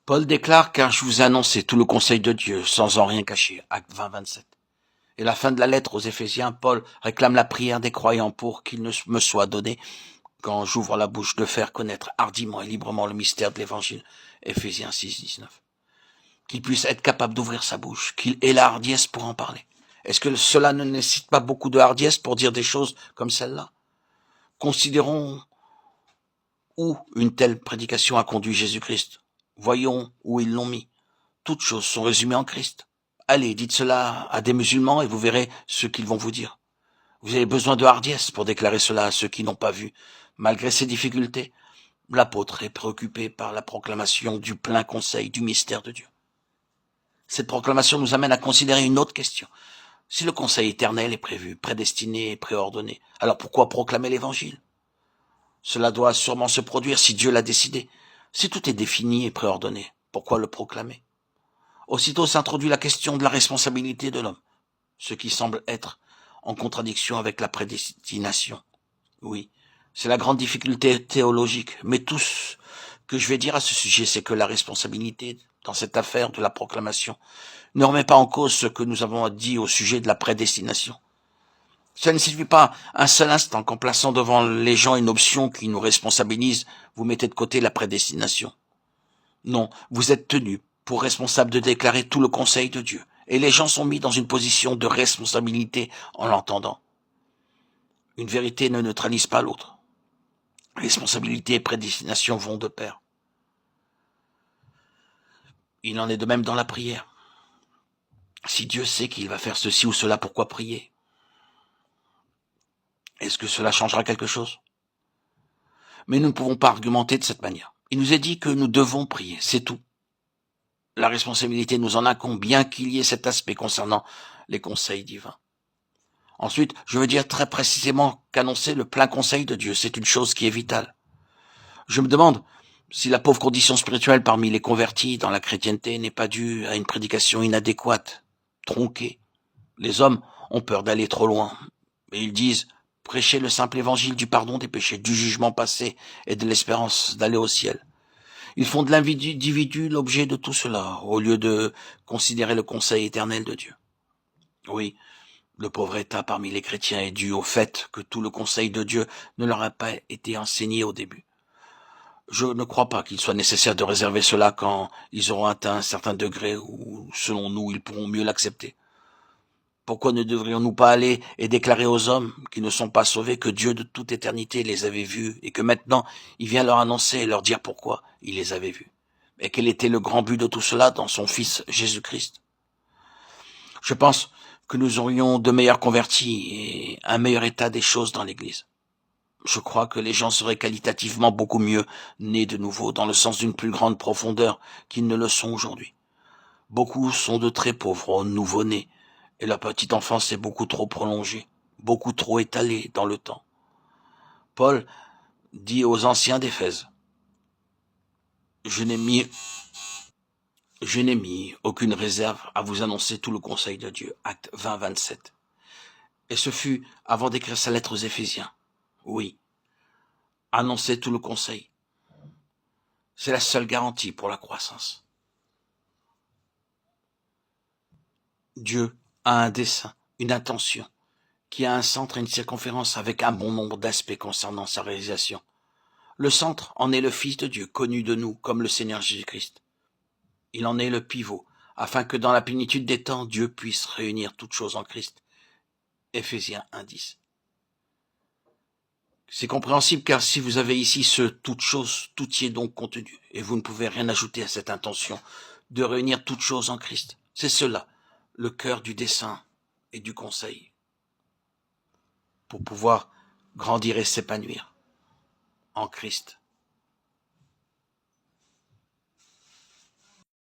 Paul déclare, car je vous ai annoncé tout le conseil de Dieu, sans en rien cacher. Acte 20, 27. Et la fin de la lettre aux Éphésiens, Paul réclame la prière des croyants pour qu'il ne me soit donné, quand j'ouvre la bouche, de faire connaître hardiment et librement le mystère de l'Évangile. Éphésiens 6, 19. Qu'il puisse être capable d'ouvrir sa bouche, qu'il ait la hardiesse pour en parler. Est-ce que cela ne nécessite pas beaucoup de hardiesse pour dire des choses comme celle-là? Considérons où une telle prédication a conduit Jésus-Christ. Voyons où ils l'ont mis. Toutes choses sont résumées en Christ. Allez, dites cela à des musulmans et vous verrez ce qu'ils vont vous dire. Vous avez besoin de hardiesse pour déclarer cela à ceux qui n'ont pas vu. Malgré ces difficultés, l'apôtre est préoccupé par la proclamation du plein conseil du mystère de Dieu. Cette proclamation nous amène à considérer une autre question. Si le conseil éternel est prévu, prédestiné et préordonné, alors pourquoi proclamer l'évangile? Cela doit sûrement se produire si Dieu l'a décidé. Si tout est défini et préordonné, pourquoi le proclamer? Aussitôt s'introduit la question de la responsabilité de l'homme, ce qui semble être en contradiction avec la prédestination. Oui, c'est la grande difficulté théologique, mais tout ce que je vais dire à ce sujet, c'est que la responsabilité dans cette affaire de la proclamation ne remet pas en cause ce que nous avons dit au sujet de la prédestination. Cela ne signifie pas un seul instant qu'en plaçant devant les gens une option qui nous responsabilise, vous mettez de côté la prédestination. Non, vous êtes tenu pour responsable de déclarer tout le conseil de Dieu. Et les gens sont mis dans une position de responsabilité en l'entendant. Une vérité ne neutralise pas l'autre. Responsabilité et prédestination vont de pair. Il en est de même dans la prière. Si Dieu sait qu'il va faire ceci ou cela, pourquoi prier? Est-ce que cela changera quelque chose? Mais nous ne pouvons pas argumenter de cette manière. Il nous est dit que nous devons prier, c'est tout. La responsabilité nous en incombe, bien qu'il y ait cet aspect concernant les conseils divins. Ensuite, je veux dire très précisément qu'annoncer le plein conseil de Dieu, c'est une chose qui est vitale. Je me demande si la pauvre condition spirituelle parmi les convertis dans la chrétienté n'est pas due à une prédication inadéquate, tronquée. Les hommes ont peur d'aller trop loin, et ils disent « Prêchez le simple évangile du pardon des péchés, du jugement passé et de l'espérance d'aller au ciel ». Ils font de l'individu l'objet de tout cela, au lieu de considérer le conseil éternel de Dieu. Oui, le pauvre état parmi les chrétiens est dû au fait que tout le conseil de Dieu ne leur a pas été enseigné au début. Je ne crois pas qu'il soit nécessaire de réserver cela quand ils auront atteint un certain degré où, selon nous, ils pourront mieux l'accepter. Pourquoi ne devrions-nous pas aller et déclarer aux hommes qui ne sont pas sauvés que Dieu de toute éternité les avait vus et que maintenant il vient leur annoncer et leur dire pourquoi il les avait vus? Et quel était le grand but de tout cela dans son Fils Jésus-Christ? Je pense que nous aurions de meilleurs convertis et un meilleur état des choses dans l'Église. Je crois que les gens seraient qualitativement beaucoup mieux nés de nouveau, dans le sens d'une plus grande profondeur qu'ils ne le sont aujourd'hui. Beaucoup sont de très pauvres nouveau-nés, et la petite enfance est beaucoup trop prolongée, beaucoup trop étalée dans le temps. Paul dit aux anciens d'Éphèse, je n'ai mis aucune réserve à vous annoncer tout le conseil de Dieu. Acte 20, 27. Et ce fut avant d'écrire sa lettre aux Éphésiens. Oui, annoncer tout le conseil. C'est la seule garantie pour la croissance. Dieu a un dessein, une intention, qui a un centre et une circonférence avec un bon nombre d'aspects concernant sa réalisation. Le centre en est le Fils de Dieu, connu de nous comme le Seigneur Jésus-Christ. Il en est le pivot, afin que dans la plénitude des temps, Dieu puisse réunir toutes choses en Christ. Éphésiens 1:10. C'est compréhensible car si vous avez ici ce toute chose, tout y est donc contenu, et vous ne pouvez rien ajouter à cette intention de réunir toutes choses en Christ. C'est cela, le cœur du dessein et du conseil, pour pouvoir grandir et s'épanouir en Christ.